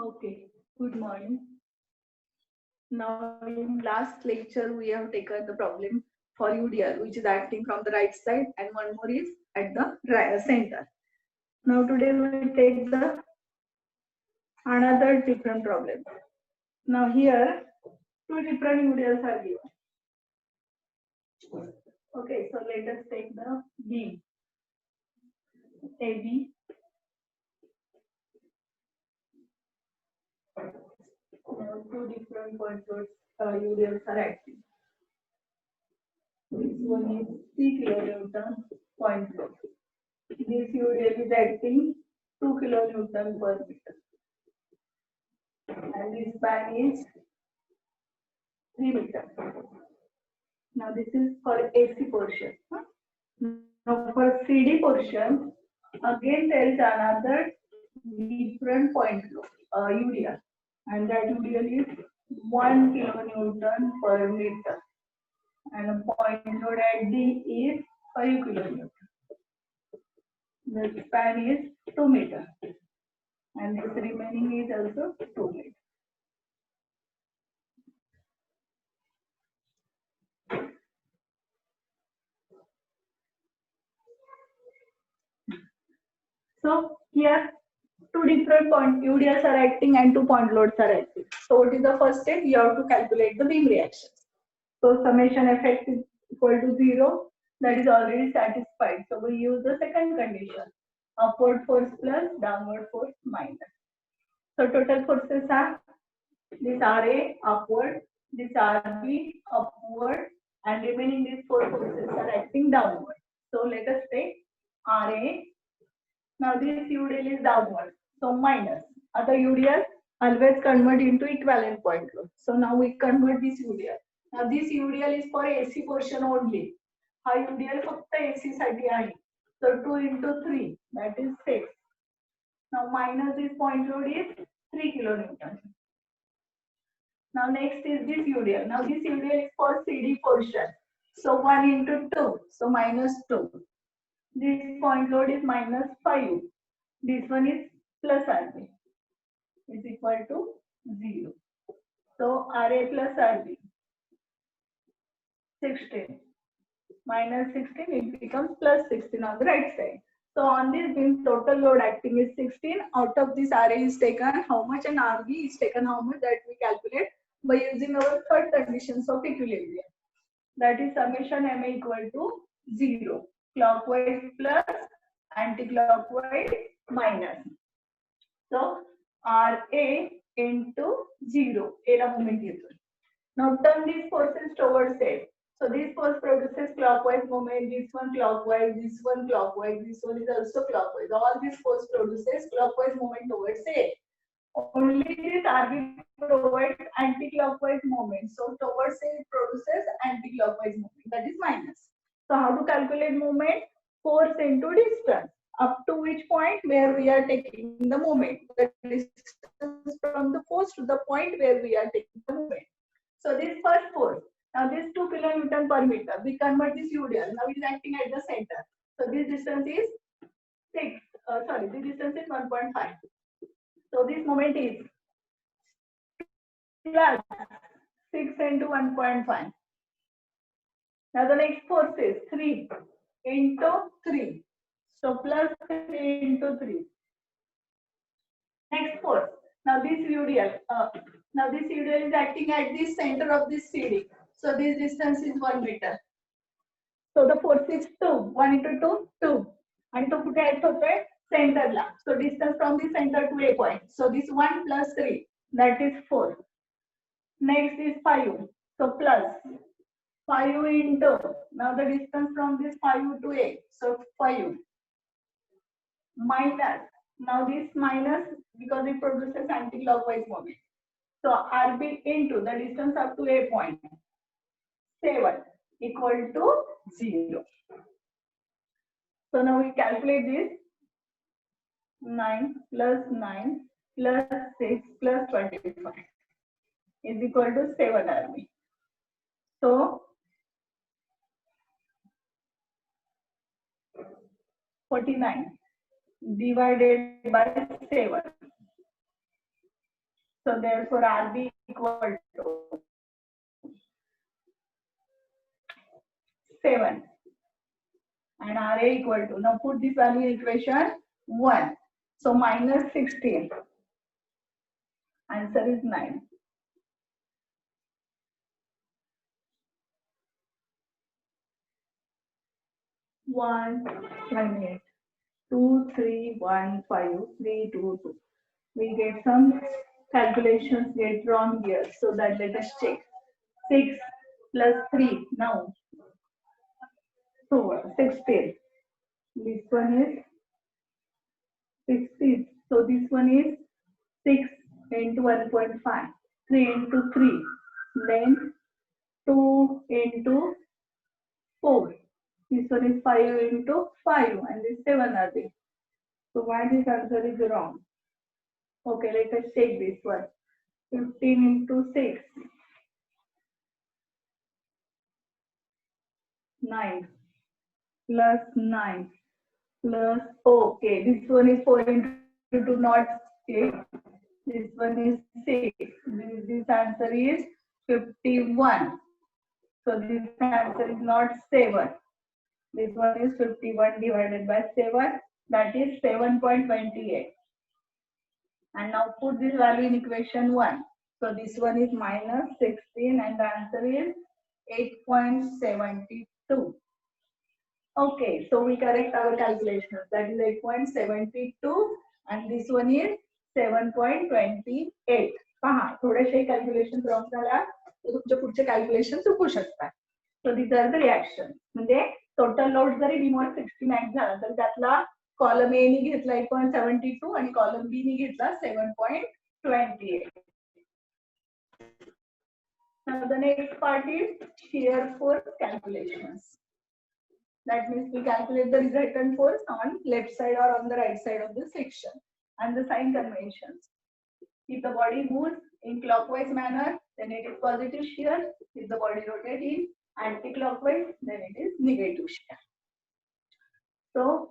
Okay, good morning. Now in last lecture we have taken the problem for UDL which is acting from the right side and one more is at the center. Now today we take the another different problem. Now here two different UDLs are given. Okay, so let us take the beam AB. Now two different point loads UDLs are acting. This one is 3 kilonewton point load. This UDL is acting 2 kilonewton per meter. And this span is 3 meters. Now this is for AC portion. Now for CD portion, again there is another different point load, UDL, and that UDL is 1 kilonewton per meter, and a point load at D is 5 kilonewton. The span is 2 meters, and this remaining is also 2 meters. So here two different point UDLs are acting and two point loads are acting. So what is the first step? You have to calculate the beam reaction. So summation effect is equal to 0. That is already satisfied. So we use the second condition. Upward force plus downward force minus. So total forces are this RA upward, this RB upward, and remaining these four forces are acting downward. So let us take RA. Now this UDL is downward, so minus. Other UDL always convert into equivalent point load. So now we convert this UDL. Now this UDL is for AC portion only. हा UDL फक्त AC साठी आहे. So 2 into 3, that is 6. Now minus this point load is 3 kilonewton. Now next is this UDL. Now this UDL is for CD portion. So 1 into 2, so minus 2. This point load is minus 5. This one is plus RB is equal to 0. So RA plus RB 16 minus 16, it becomes plus 16 on the right side. So on this beam total load acting is 16. Out of this RA is taken how much and RB is taken how much, that we calculate by using our third conditions of equilibrium. That is summation MA equal to 0. Clockwise plus anti-clockwise minus. So RA into 0, era moment येतो. Now turn these forces towards it. So this force produces clockwise moment, this one clockwise, this one clockwise, this one is also clockwise. All these force produces clockwise moment towards it. Only this RB provides anti-clockwise moment. So towards it produces anti-clockwise moment, that is minus. So how to calculate moment? Force into distance. Up to which point where we are taking the moment. The distance from the force to the point where we are taking the moment. So this first force. Now this 2 kilonewton per meter. We convert this UDL. Now it is acting at the center. So this distance is 6. This distance is 1.5. So this moment is plus 6 into 1.5. Now the next force is 3 into 3. So plus 3 into 3. Next force. Now this UDL. Is acting at the center of this CD. So this distance is 1 meter. So the force is 2. 1 into 2, 2. And to put it होतोय center La. So distance from the center to a point. So this 1 plus 3, that is 4. Next is 5. So plus 5 into, now the distance from this 5 to a. So 5 minus. Now this minus because it produces anti-clockwise moment. So RB into the distance up to a point 7 equal to 0. So now we calculate this. 9 plus 9 plus 6 plus 25 is equal to 7 RB. So 49 divided by 7. So therefore RB equal to 7 and RA equal to, now put this value in equation 1. So minus 16. Answer is 9. One minute. 2, 3, 1, 5, 3, 2, 2. We get some calculations get wrong here. So that let us check. 6 plus 3. Now 16. This one is 16. So this one is 6 into 1.5. 3 into 3. Then 2 into 4. This one is 5 into 5 and this 7 are there. So why this answer is wrong? Okay, let us take this one. 15 into 6. 9 plus 9 plus, okay, this one is 4 into 2, not 8. This one is 6. This answer is 51. So this answer is not 7. This one is 51 divided by 7. That is 7.28. And now put this value in equation 1. So this one is minus 16 and the answer is 8.72. Okay, so we correct our calculations. That is 8.72 and this one is 7.28. पहा थोडेसे calculations wrong झाल्या तर तुमचे पुढचे calculations चुकू शकतात. So these are the reactions. म्हणजे total load जरी V0 69 झाला तर त्यातला column A नी घेतला 8.72 आणि column B नी घेतला 7.28. Now the next part is shear force calculations. That means we calculate the resultant force on left side or on the right side of the section and the sign conventions. If the body moves in clockwise manner, then it is positive shear. If the body rotates in anti-clockwise, then it is negative shear. So,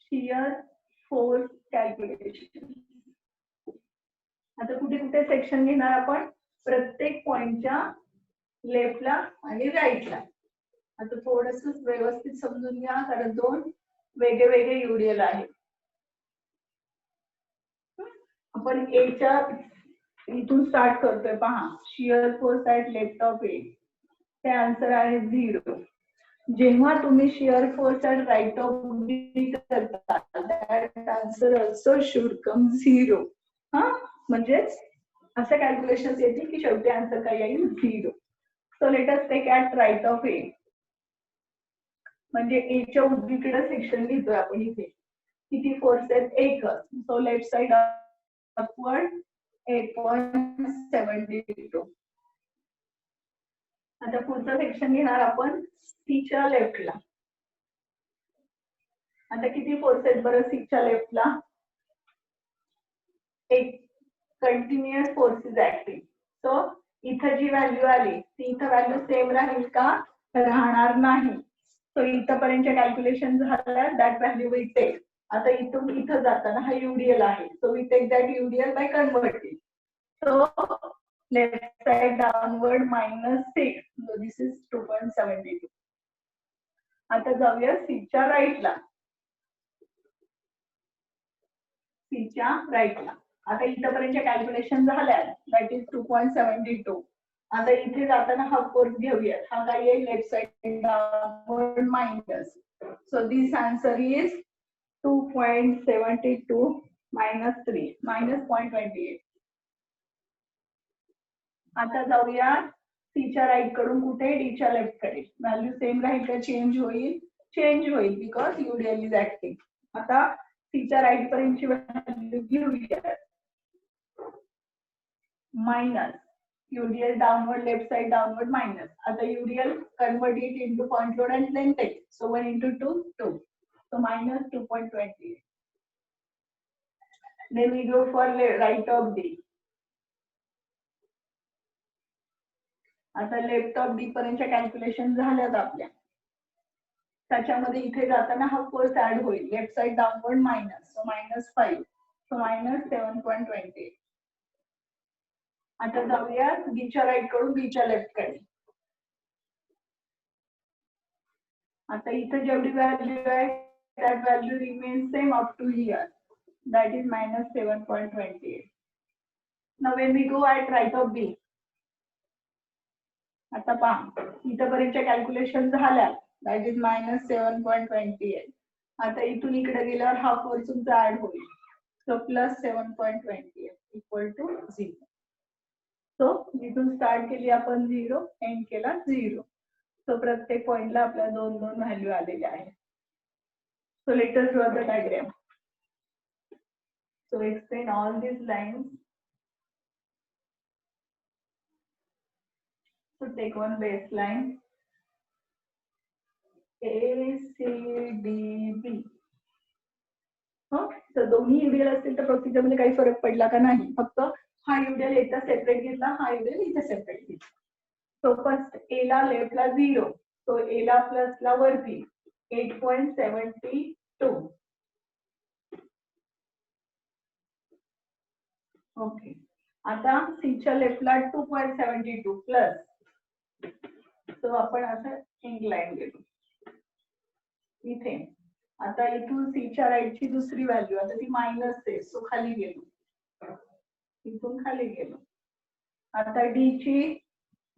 shear force calculation. आता कुठे कुठे section घेणार आपण प्रत्येक पॉइंटच्या लेफ्टला आणि राईटला. आता थोडस व्यवस्थित समजून घ्या कारण दोन वेगळे वेगळे युडिएल आहेत. आपण एच्या इथून स्टार्ट करतोय पहा shear force at left of A ते आन्सर आहे 0. जेव्हा तुम्ही shear force at right of B करता that answer also should come 0. म्हणजे असं कॅल्क्युलेशन येतील की शेवटी आन्सर काय येईल 0. So let us take at right of A. म्हणजे एच्या उजवीकडे सेक्शन घेतोय आपण इथे किती फोर्स आहेत एकच. सो लेफ्ट साइड अपवर्ड 8.72. आता पुढचं सेक्शन घेणार आपण सीच्या लेफ्टला. आता किती फोर्स आहेत बरं सीच्या लेफ्टला. एक कंटिन्युअस फोर्स इज ऍक्टिव्ह. सो इथं जी व्हॅल्यू आली ती इथं व्हॅल्यू सेम राहील का राहणार नाही. सो इथपर्यंतच्या कॅल्क्युलेशन झाल्या दॅट व्हॅल्यू वी टेक. आता इथून इथं जाताना हा युडीएल आहे. So we take that UDL by converting. So left side downward -6. So this is 2.72. आता जाऊया सीच्या राईटला. सीच्या राईटला आता इथपर्यंतच्या कॅल्क्युलेशन झाल्या दॅट इज 2.72. आता इथे जाताना हा फोर्स घेऊया. हा काय येईल left side downward minus. So this answer is 2.72 - 3 -0.28. आता जाऊया सीच्या राईट कडून कुठे डीच्या लेफ्ट कडे. व्हॅल्यू सेम राहील का चेंज होईल. चेंज होईल बिकॉज युडीएल इज ऍक्टिव्ह. आता सीच्या राईट पर्यंतची व्हॅल्यू घेऊया minus UDL downward left side downward minus. आता UDL convert it into point load and then take. So 1 into 2, 2. So minus 2.28. Then we go for right of D. आता left of D पर्यंतच्या calculation झाल्यात आपल्या. त्याच्यामध्ये इथे जाताना हा force add होईल लेफ्ट साइड डाउनवर्ड मायनस. सो -5. सो -7.28. आता जाऊया बीच्या राईट कडून बीच्या लेफ्ट कडे. आता इथे जेवढी व्हॅल्यू आहे that value remains same up to here, that is minus 7.28. Now when we go at right of B, आता पहा इथपर्यंतच्या कॅल्क्युलेशन झाल्या, that is minus 7.28. आता इथून इकडे गेल्यावर हा 4 तुमचा ऍड होईल, so plus 7.28 equal to 0. so इथून स्टार्ट केली आपण 0, एंड केला 0. so प्रत्येक पॉइंटला आपल्या दोन दोन व्हॅल्यू आलेल्या आहेत. So let us draw the diagram. So explain all these lines. So take one baseline. A, C, D, B. So दोन्ही UDL असतील तर प्रोसिजर मध्ये काही फरक पडला का नाही, फक्त हा UDL इथं सेपरेट घेतला, हा UDL इथे सेपरेट घेतला. So first A ला लेफ्ट ला 0, so A ला प्लस ला वरती 8.72. ओके. आता सीच्या लेफ्टला 2.72 प्लस, सो आपण असं इनक्लाइन गेलो इथे. आता इथून सीच्या राईटची दुसरी व्हॅल्यू, आता ती मायनस आहे, सो खाली गेलो, इथून खाली गेलो. आता डी ची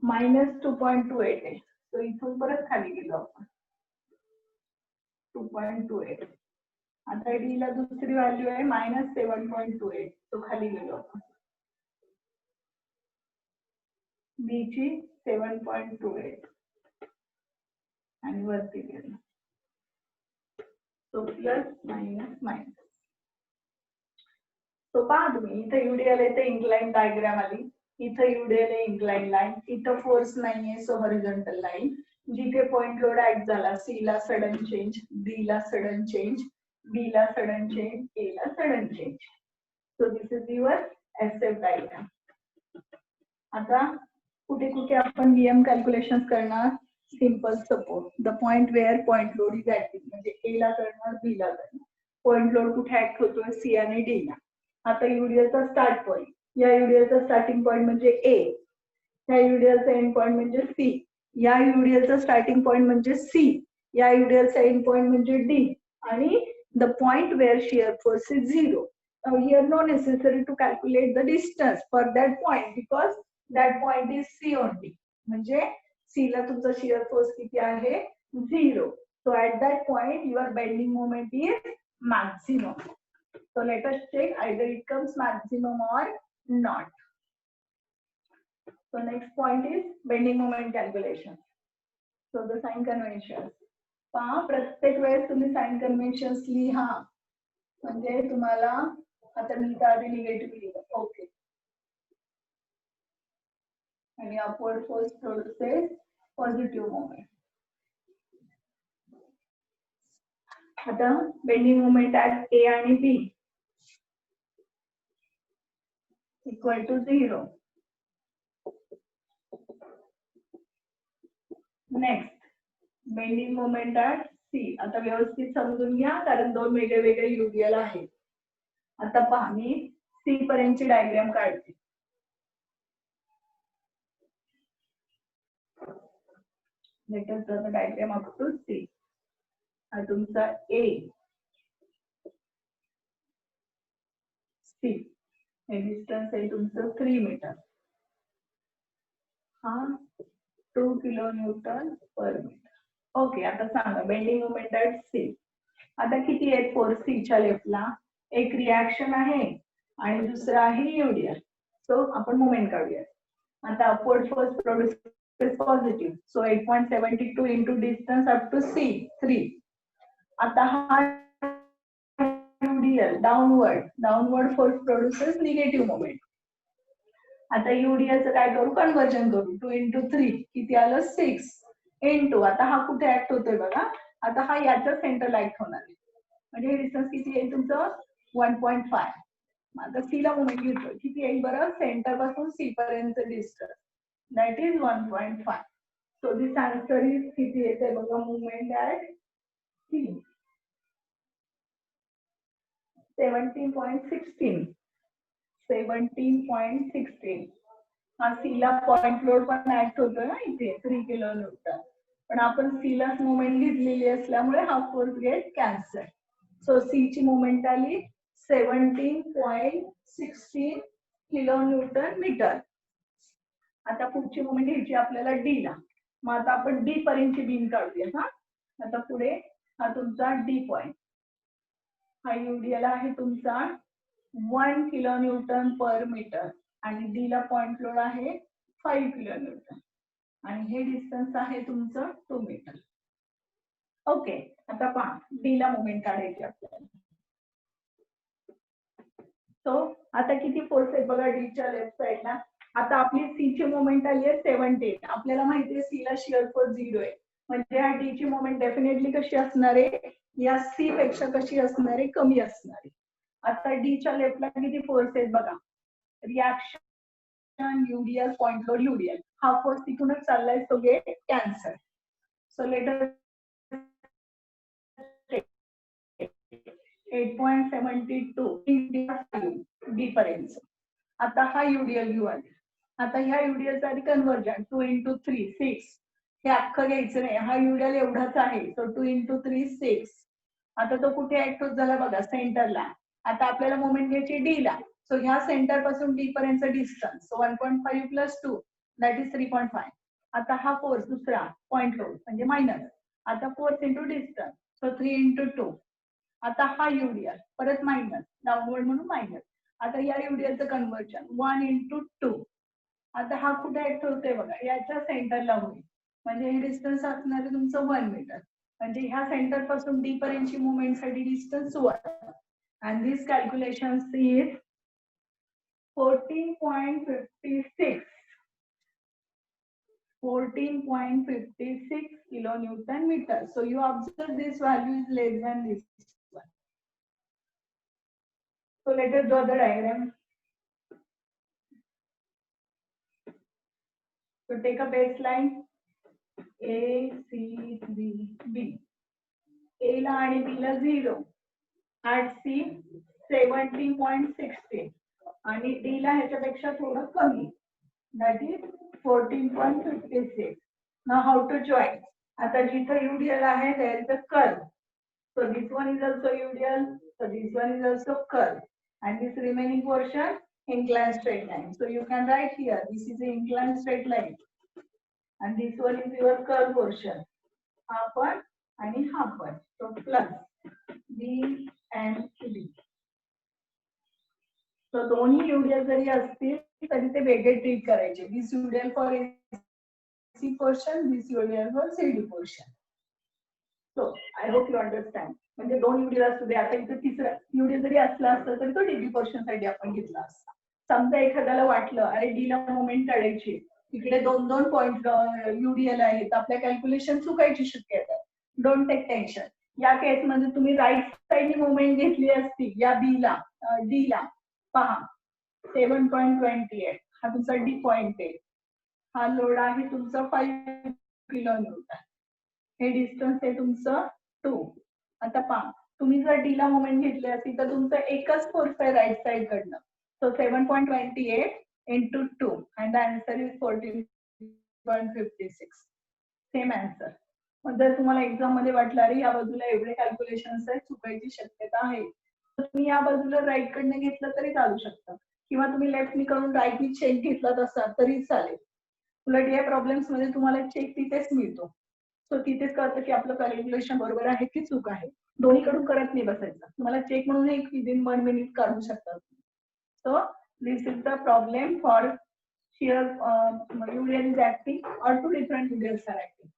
मायनस 2.28 आहे, सो इथून परत खाली गेलो आपण 2.28. आता डी ला दुसरी व्हॅल्यू आहे मायनस 7.28, सो खाली गेलो आपण. बी ची 7.28 आणि वरती गेलो, सो प्लस मायनस मायनस. सो पहा तुम्ही इथे UDL येते इन्क्लाइन डायग्राम आली, इथे UDL आहे इन्क्लाइन लाईन, इथं फोर्स नाहीये, सो हॉरिझॉन्टल लाईन. जिथे पॉइंट लोड ऍक्ट झाला, सी ला सडन चेंज, डी ला सडन चेंज, बी ला सडन चेंज, ए ला sudden change. So this is your SF diagram. आता कुठे कुठे आपण VM कॅल्क्युलेशन करणार, simple suppose the point where point load is acting, म्हणजे ए ला करणार, बी ला करणार. पॉइंट लोड कुठे ऍक्ट होतोय, सी आणि डी ला. आता UDLचा स्टार्ट पॉइंट, या UDLचा स्टार्टिंग पॉइंट म्हणजे ए, या UDLचा एंड पॉइंट म्हणजे सी, या UDLचा स्टार्टिंग पॉइंट म्हणजे सी, या UDLचा एंड पॉइंट म्हणजे डी, आणि the point where shear force is 0. Here no necessary to calculate the distance for that point because that point is C only. म्हणजे C ला तुमचा shear force किती आहे, 0. So at that point your bending moment is maximum. So let us check either it comes maximum or not. So next point is bending moment calculation. So the sign conventions. पहा प्रत्येक वेळेस तुम्ही sign conventions लिहा, म्हणजे तुम्हाला, आता मी तर आधी निगेटिव्ह लिहिलं, ओके, आणि upward force produces positive moment. आता बेंडिंग मोमेंट ऍट ए आणि B equal to 0. Next bending moment at C. आता व्यवस्थित समजून घ्या कारण दोन वेगळे वेगळे UDL आहेत. आता पहा मी सी पर्यंतची डायग्राम काढते. Let us draw the diagram up to C. हा तुमचा ए, सी, हे डिस्टन्स आहे तुमचं 3 मीटर, हा 2 किलोन्यूटन पर मीटर. ओके. आता सांगा बेंडिंग मोमेंट ऍट सी. आता किती आहेत फोर्स सीच्या लेफ्टला, एक रिॲक्शन आहे आणि दुसरा आहे UDL. सो आपण मोमेंट काढूया. आता upward force produce positive, so 8.72 into distance up to C 3. आता हा UDL downward force produces negative moment. आता UDLचं काय करू, कन्वर्जन करू, 2 इंटू 3 किती आलं 6 इंटू, आता हा कुठे ऍक्ट होतोय बघा, आता हा याच्या सेंटरला ऍक्ट होणार आहे, म्हणजे हे डिस्टन्स किती येईल तुमचं 1.5. आता सी ला मोमेंट घेतोय, किती येईल बरं, सेंटर पासून सी पर्यंत distance, that is 1.5. So this answer is किती येते बघा, मोमेंट ऍट सी 17.16. हा सी ला पॉइंट लोड पण ऍक्ट होतोय ना इथे 3 किलो न्यूटन, पण आपण सी ला मुवमेंट घेतलेली असल्यामुळे हा फोर्स गेट कॅन्सल. सो सी ची मुवमेंट आली 17.16 किलो न्यूटन मीटर. आता पुढची मुवमेंट घ्यायची आपल्याला डी ला. मग आता आपण डी पर्यंतची बीम काढूया. हा आता पुढे हा तुमचा डी पॉइंट, हा युडीएल आहे तुमचा 1 किलो न्यूटन पर मीटर आणि डी ला पॉइंट लोड आहे 5 किलो न्यूटन आणि हे डिस्टन्स आहे तुमचं 2 मीटर. ओके, आता पहा डी ला मुवमेंट काढायची आपल्याला. सो आता किती फोर्स आहे बघा डीच्या लेफ्ट साइडला. आता आपली सी ची मुवमेंट आली आहे 17. आपल्याला माहिती आहे सी ला शिअर फोर्स 0 आहे, म्हणजे हा डी ची मुवमेंट डेफिनेटली कशी असणार आहे, या सी पेक्षा कशी असणार आहे, कमी असणार आहे. आता डीच्या लेफ्टला किती फोर्स आहेत बघा. रिॲक्शन युडीएल, पॉइंट लोड युडीएल, हा फोर्स तिथूनच चाललाय, तो गेट कॅन्सल. सो लेट अस 8.72 डी पर्यंत. आता हा युडीएल घेऊ आले. आता ह्या युडीएल साठी कन्वर्जन 2 into 3 6. हे अख्खं घ्यायचं नाही, हा युडीएल एवढाच आहे. सो 2 into 3 6. आता तो कुठे ऍक्ट होत झाला बघा, सेंटरला. आता आपल्याला मुवमेंट घ्यायची डी ला. सो ह्या सेंटर पासून डी पर्यंत distance, so 1.5 plus 2 that is 3.5. आता हा फोर्स दुसरा पॉइंट लोड म्हणजे मायनस. आता फोर्स इंटू डिस्टन्स, सो 3 into 2. आता हा युडीएल परत मायनस, डाऊनवर्ड म्हणून मायनस. आता या युडीएलचं कन्वर्जन 1 into 2. आता हा कुठे ऍक्ट होतोय बघा, याच्या सेंटरला होईल, म्हणजे हे डिस्टन्स असणार आहे तुमचं 1 मीटर. म्हणजे ह्या सेंटर पासून डी पर्यंतची मुवमेंट साठी distance 1. And this calculation is 14.56 kilonewton meter. So you observe this value is less than this one. So let us draw the diagram. So take a baseline A, C, D, B. A ला आणि B La 0. At C 17.16 आणि D ला ह्याच्यापेक्षा थोडं कमी, that is 14.56. Now how to join? आता जिथे UDL आहे there is a curve. So this one is also UDL. So this one is also curve. And this remaining portion inclined straight line. So you can write here this is the inclined straight line. And this one is your curve portion. हा पण आणि हा पण. So plus B and B. So दोन्ही UDL जरी असतील तरी ते वेगळे ट्रीट करायचे. This UDL for AC portion, this UDL for CD portion. So I hope you understand. म्हणजे दोन UDL असू दे, आता इथे तिसरा UDL जरी असला असता तरी तो DB पोर्शन साठी आपण घेतला असता. समजा एखाद्याला वाटलं अरे डी ला मुवमेंट काढायची, इकडे 2 पॉइंट UDL आहेत, आपल्या कॅल्क्युलेशन चुकायची शक्यता आहे. Don't take tension. या केस मध्ये तुम्ही राईट साइडनी मुवमेंट घेतली असती या बी ला, डी ला पहा 7.28 हा तुमचा डी पॉइंट आहे. हा लोड आहे तुमचा 5 किलो न्यूटन. हे डिस्टन्स आहे तुमचं 2. आता पहा तुम्ही जर डी ला मुवमेंट घेतली असती तर तुमचं एकच फोर्स आहे राईट साइड कडनं. So 7.28 into 2 and the answer is 14.56. Same answer. मग जर तुम्हाला एक्झाम मध्ये वाटलं अरे या बाजूला एवढे कॅल्क्युलेशन्स आहेत, चुकायची शक्यता आहे, तर तुम्ही या बाजूला राईट कडनं घेतलं तरी चालू शकतं, किंवा तुम्ही लेफ्टनी करून राईटनी चेक घेतलात असाल तरी चालेल. उलट या प्रॉब्लेम्स मध्ये तुम्हाला चेक तिथेच मिळतो. सो तिथेच कळतं की आपलं कॅल्क्युलेशन बरोबर आहे की चूक आहे. दोन्हीकडून करत नाही बसायचं. तुम्हाला चेक म्हणून एक विदिन 1 मिनिट काढू शकता. सो this is the problem for shear UDL is acting or two different UDLs are acting.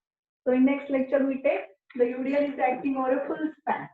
So in next lecture we take the UDL is acting over a full span.